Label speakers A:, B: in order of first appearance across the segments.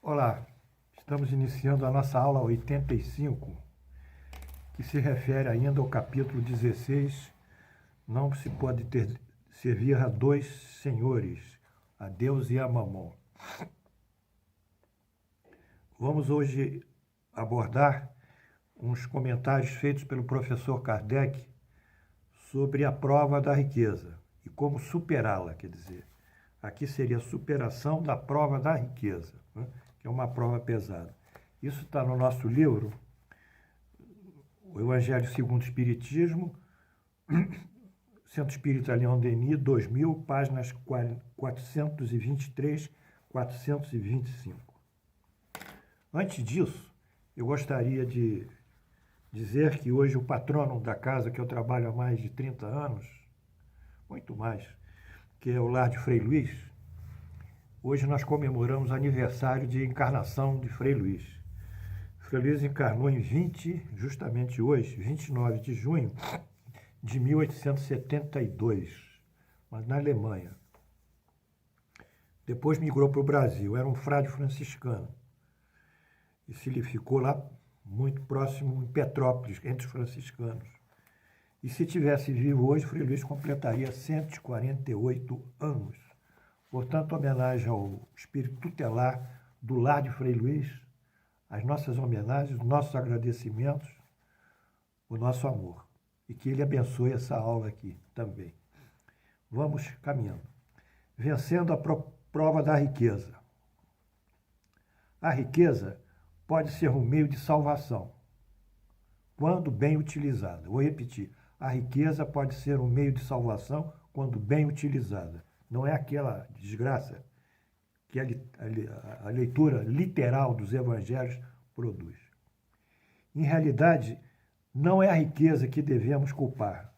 A: Olá, estamos iniciando a nossa aula 85, que se refere ainda ao capítulo 16. Não se pode servir a dois senhores, a Deus e a Mamon. Vamos hoje abordar uns comentários feitos pelo professor Kardec sobre a prova da riqueza e como superá-la, quer dizer. Aqui seria a superação da prova da riqueza, né? Que é uma prova pesada. Isso está no nosso livro, o Evangelho segundo o Espiritismo, Centro Espírita Leon Denis, 2000, páginas 423, 425. Antes disso, eu gostaria de dizer que hoje o patrono da casa que eu trabalho há mais de 30 anos, muito mais, que é o Lar de Frei Luiz, hoje nós comemoramos o aniversário de encarnação de Frei Luiz. Frei Luiz encarnou justamente hoje, 29 de junho de 1872, mas na Alemanha. Depois migrou para o Brasil, era um frade franciscano. E se ficou lá muito próximo em Petrópolis, entre os franciscanos. E se tivesse vivo hoje, Frei Luiz completaria 148 anos. Portanto, homenagem ao espírito tutelar do Lar de Frei Luiz, as nossas homenagens, os nossos agradecimentos, o nosso amor. E que ele abençoe essa aula aqui também. Vamos caminhando. Vencendo a prova da riqueza. A riqueza pode ser um meio de salvação, quando bem utilizada. Vou repetir. A riqueza pode ser um meio de salvação quando bem utilizada. Não é aquela desgraça que a leitura literal dos evangelhos produz. Em realidade, não é a riqueza que devemos culpar,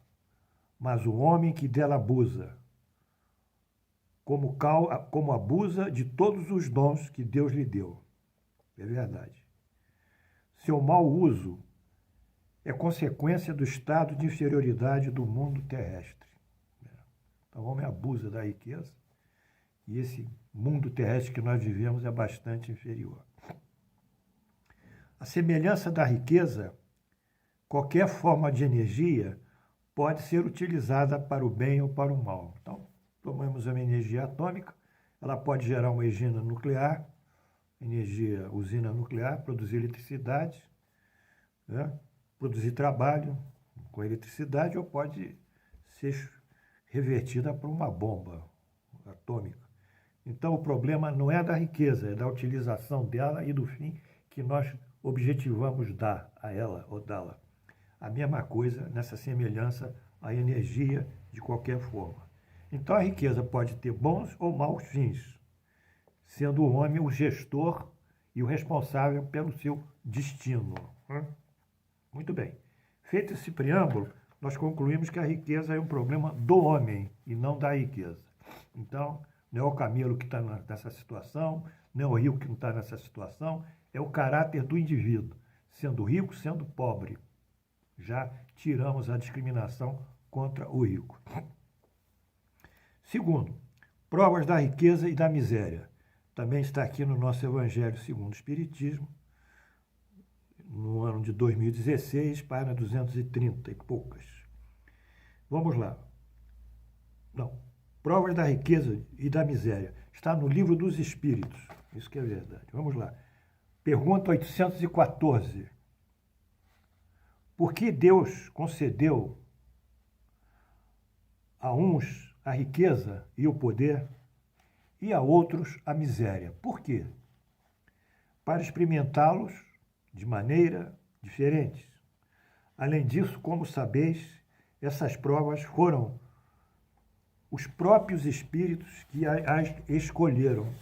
A: mas o homem que dela abusa, como abusa de todos os dons que Deus lhe deu. É verdade. Seu mau uso é consequência do estado de inferioridade do mundo terrestre. Então, o homem abusa da riqueza e esse mundo terrestre que nós vivemos é bastante inferior. A semelhança da riqueza, qualquer forma de energia pode ser utilizada para o bem ou para o mal. Então, tomamos uma energia atômica, ela pode gerar uma usina nuclear, usina nuclear, produzir eletricidade, né? Produzir trabalho com eletricidade, ou pode ser revertida por uma bomba atômica. Então, o problema não é da riqueza, é da utilização dela e do fim que nós objetivamos dar a ela ou dá-la. A mesma coisa nessa semelhança à energia de qualquer forma. Então, a riqueza pode ter bons ou maus fins, sendo o homem o gestor e o responsável pelo seu destino. Muito bem. Feito esse preâmbulo, nós concluímos que a riqueza é um problema do homem e não da riqueza. Então, não é o camelo que está nessa situação, não é o rico que não está nessa situação, é o caráter do indivíduo, sendo rico, sendo pobre. Já tiramos a discriminação contra o rico. Segundo, provas da riqueza e da miséria. Também está aqui no nosso Evangelho segundo o Espiritismo, no ano de 2016, página 230 e poucas. Vamos lá. Não. Provas da riqueza e da miséria. Está no Livro dos Espíritos. Isso que é verdade. Vamos lá. Pergunta 814. Por que Deus concedeu a uns a riqueza e o poder e a outros a miséria? Por quê? Para experimentá-los de maneira diferente. Além disso, como sabeis, essas provas foram os próprios espíritos que as escolheram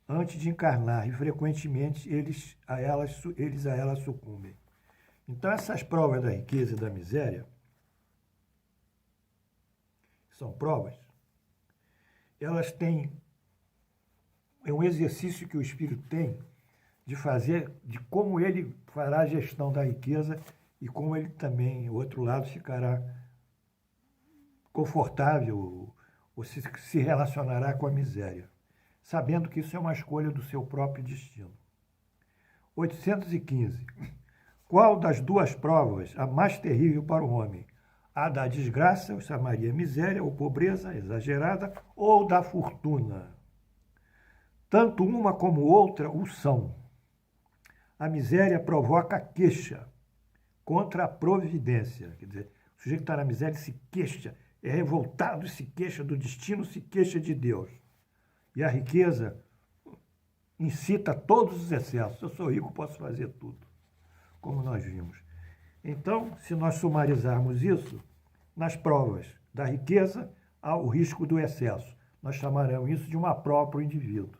A: antes de encarnar, e frequentemente eles a elas sucumbem. Então, essas provas da riqueza e da miséria são provas, elas têm, é um exercício que o espírito tem de fazer, de como ele fará a gestão da riqueza e como ele também, o outro lado, ficará confortável ou se relacionará com a miséria. sabendo que isso é uma escolha do seu próprio destino. 815. Qual das duas provas a mais terrível para o homem? A da desgraça, ou chamaria miséria, ou pobreza exagerada, ou da fortuna? Tanto uma como outra o são. A miséria provoca queixa contra a providência. Quer dizer, o sujeito que está na miséria se queixa, é revoltado, se queixa do destino, se queixa de Deus. E a riqueza incita todos os excessos. Eu sou rico, posso fazer tudo, como nós vimos. Então, se nós sumarizarmos isso, nas provas da riqueza há o risco do excesso. Nós chamaremos isso de uma prova para o indivíduo,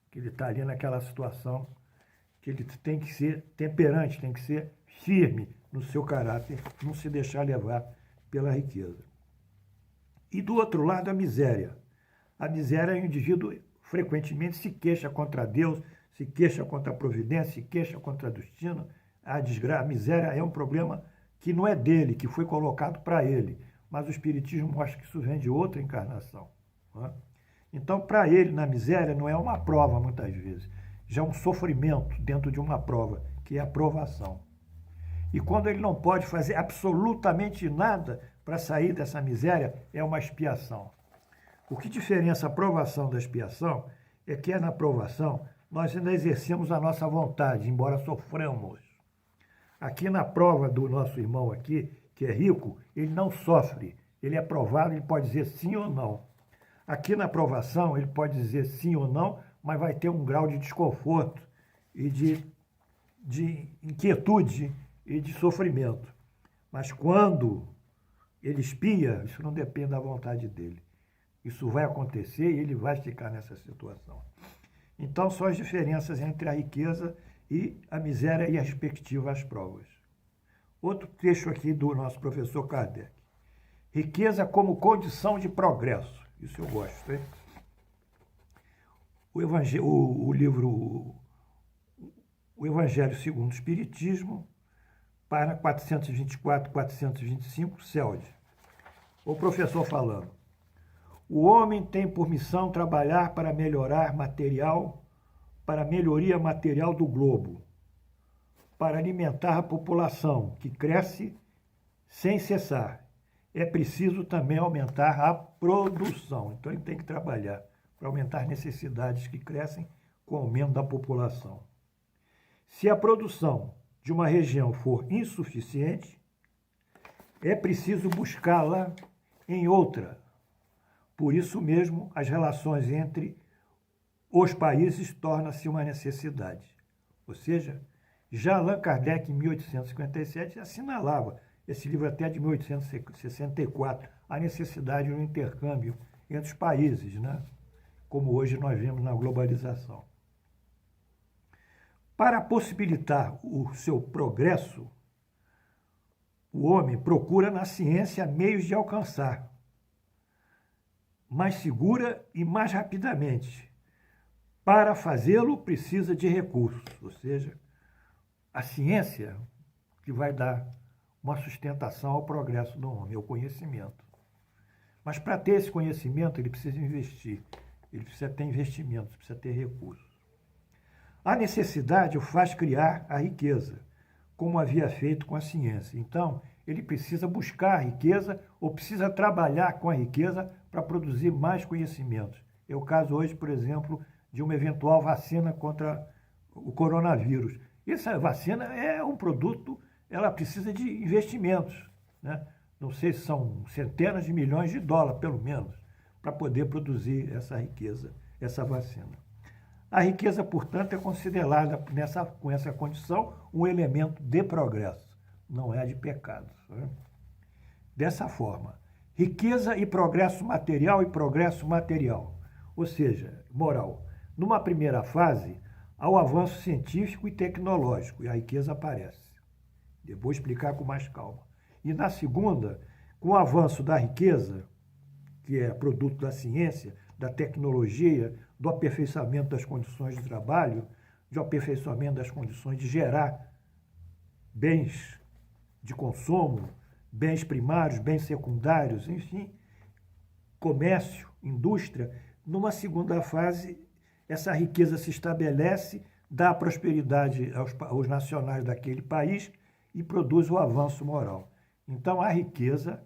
A: que ele está ali naquela situação que ele tem que ser temperante, tem que ser firme no seu caráter, não se deixar levar pela riqueza. E do outro lado, a miséria. A miséria é o indivíduo frequentemente se queixa contra Deus, se queixa contra a providência, se queixa contra o destino. A miséria é um problema que não é dele, que foi colocado para ele. Mas o Espiritismo mostra que isso vem de outra encarnação. Não é? Então, para ele, na miséria, não é uma prova, muitas vezes. Já é um sofrimento dentro de uma prova, que é a provação. E quando ele não pode fazer absolutamente nada para sair dessa miséria, é uma expiação. O que diferencia a provação da expiação é que na provação nós ainda exercemos a nossa vontade, embora soframos. Aqui na prova do nosso irmão aqui, que é rico, ele não sofre. Ele é provado, ele pode dizer sim ou não. Aqui na provação, ele pode dizer sim ou não, mas vai ter um grau de desconforto e de inquietude e de sofrimento. Mas quando ele expia, isso não depende da vontade dele. Isso vai acontecer e ele vai ficar nessa situação. Então, são as diferenças entre a riqueza e a miséria e as respectivas provas. Outro trecho aqui do nosso professor Kardec. Riqueza como condição de progresso. Isso eu gosto, hein? O Evangelho segundo o Espiritismo, página 424, 425, Celde. O professor falando. O homem tem por missão trabalhar para melhoria material do globo, para alimentar a população, que cresce sem cessar. É preciso também aumentar a produção. Então, ele tem que trabalhar para aumentar necessidades que crescem com o aumento da população. Se a produção de uma região for insuficiente, é preciso buscá-la em outra. Por isso mesmo, as relações entre os países tornam-se uma necessidade. Ou seja, já Allan Kardec, em 1857, assinalava, esse livro até de 1864, a necessidade do intercâmbio entre os países, né? Como hoje nós vemos na globalização. Para possibilitar o seu progresso, o homem procura na ciência meios de alcançar mais segura e mais rapidamente. Para fazê-lo, precisa de recursos, ou seja, a ciência que vai dar uma sustentação ao progresso do homem, ao conhecimento. Mas para ter esse conhecimento, ele precisa investir, ele precisa ter investimentos, precisa ter recursos. A necessidade o faz criar a riqueza, como havia feito com a ciência. Então, ele precisa buscar a riqueza ou precisa trabalhar com a riqueza para produzir mais conhecimentos. É o caso hoje, por exemplo, de uma eventual vacina contra o coronavírus. Essa vacina é um produto, ela precisa de investimentos, né? Não sei se são centenas de milhões de dólares, pelo menos, para poder produzir essa riqueza, essa vacina. A riqueza, portanto, é considerada com essa condição um elemento de progresso, não é de pecado. Né? Dessa forma, riqueza e progresso material ou seja, moral. Numa primeira fase, há o avanço científico e tecnológico, e a riqueza aparece. Eu vou explicar com mais calma. E na segunda, com o avanço da riqueza, que é produto da ciência, da tecnologia, do aperfeiçoamento das condições de trabalho, do aperfeiçoamento das condições de gerar bens de consumo, bens primários, bens secundários, enfim, comércio, indústria. Numa segunda fase, essa riqueza se estabelece, dá prosperidade aos nacionais daquele país e produz o avanço moral. Então, a riqueza,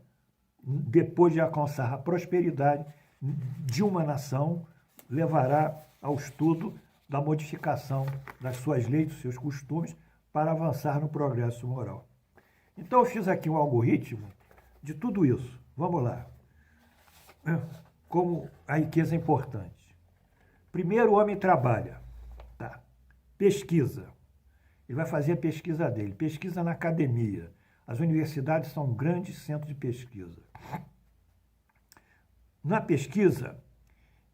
A: depois de alcançar a prosperidade de uma nação, levará ao estudo da modificação das suas leis, dos seus costumes, para avançar no progresso moral. Então, eu fiz aqui um algoritmo de tudo isso. Vamos lá. Como a riqueza é importante. Primeiro, o homem trabalha. Tá. Pesquisa. Ele vai fazer a pesquisa dele. Pesquisa na academia. As universidades são grandes centros de pesquisa. Na pesquisa,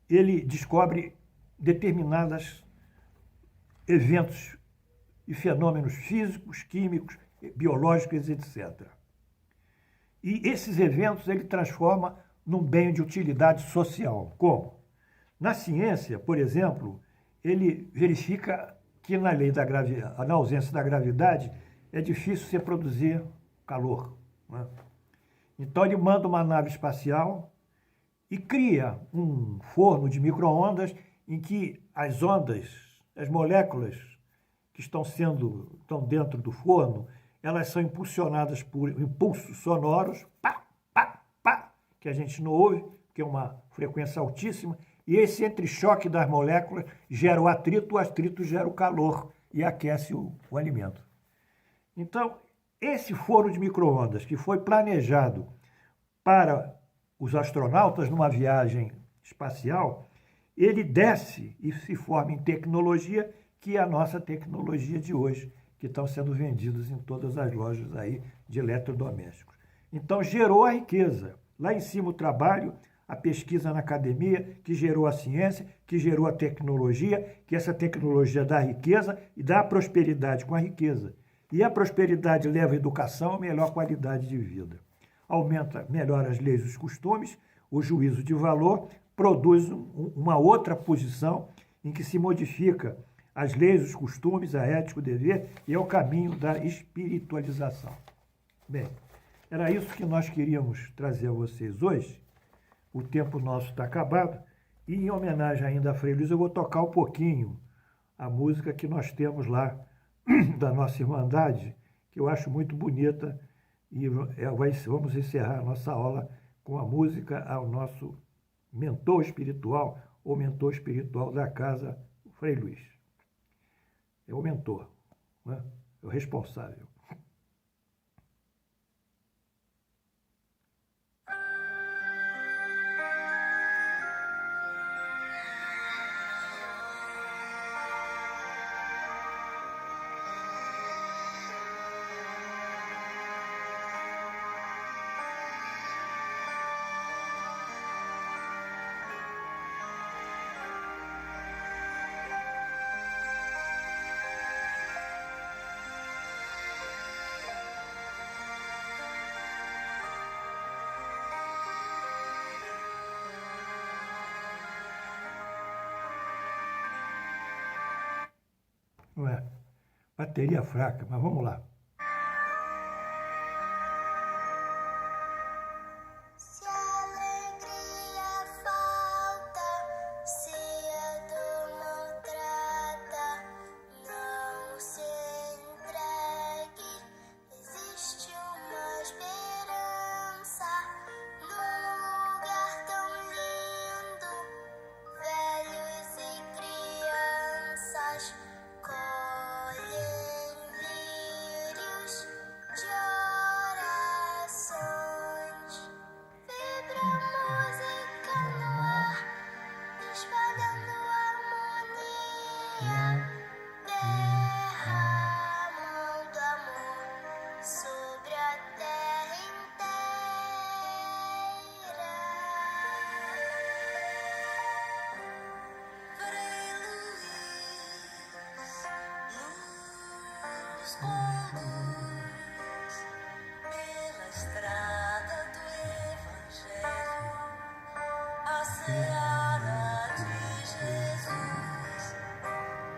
A: ele descobre determinados eventos e fenômenos físicos, químicos, biológicos, etc. E esses eventos ele transforma num bem de utilidade social. Como? Na ciência, por exemplo, ele verifica que na ausência da gravidade é difícil se produzir calor, né? Então ele manda uma nave espacial e cria um forno de micro-ondas em que as ondas, as moléculas que estão dentro do forno, elas são impulsionadas por impulsos sonoros, pá, pá, pá, que a gente não ouve, que é uma frequência altíssima, e esse entrechoque das moléculas gera o atrito gera o calor e aquece o alimento. Então, esse forno de micro-ondas que foi planejado para os astronautas numa viagem espacial, ele desce e se forma em tecnologia, que é a nossa tecnologia de hoje, que estão sendo vendidos em todas as lojas aí de eletrodomésticos. Então, gerou a riqueza. Lá em cima o trabalho, a pesquisa na academia, que gerou a ciência, que gerou a tecnologia, que essa tecnologia dá riqueza e dá prosperidade com a riqueza. E a prosperidade leva a educação a melhor qualidade de vida. Melhora as leis e os costumes, o juízo de valor, produz uma outra posição em que se modifica as leis, os costumes, a ética, o dever, e é o caminho da espiritualização. Bem, era isso que nós queríamos trazer a vocês hoje. O tempo nosso está acabado. E em homenagem ainda a Frei Luiz, eu vou tocar um pouquinho a música que nós temos lá da nossa Irmandade, que eu acho muito bonita. E vamos encerrar a nossa aula com a música ao nosso mentor espiritual, ou mentor espiritual da casa, o Frei Luiz. É o mentor, né? É o responsável. Não é? Bateria fraca, mas vamos lá.
B: Se a alegria falta, se a dor maltrata, não se entregue. Existe uma esperança num lugar tão lindo. Velhos e crianças colhem lírios de orações. Vibra música no ar, espalhando harmonia, derramando amor sobre a terra inteira. Frei Luís, luz conduz pela estrada do Evangelho, a seara de Jesus,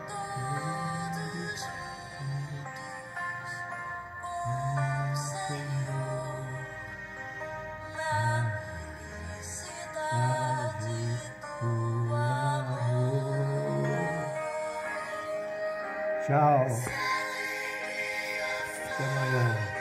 B: todos juntos com o Senhor, na felicidade do amor.
A: Tchau. Até amanhã.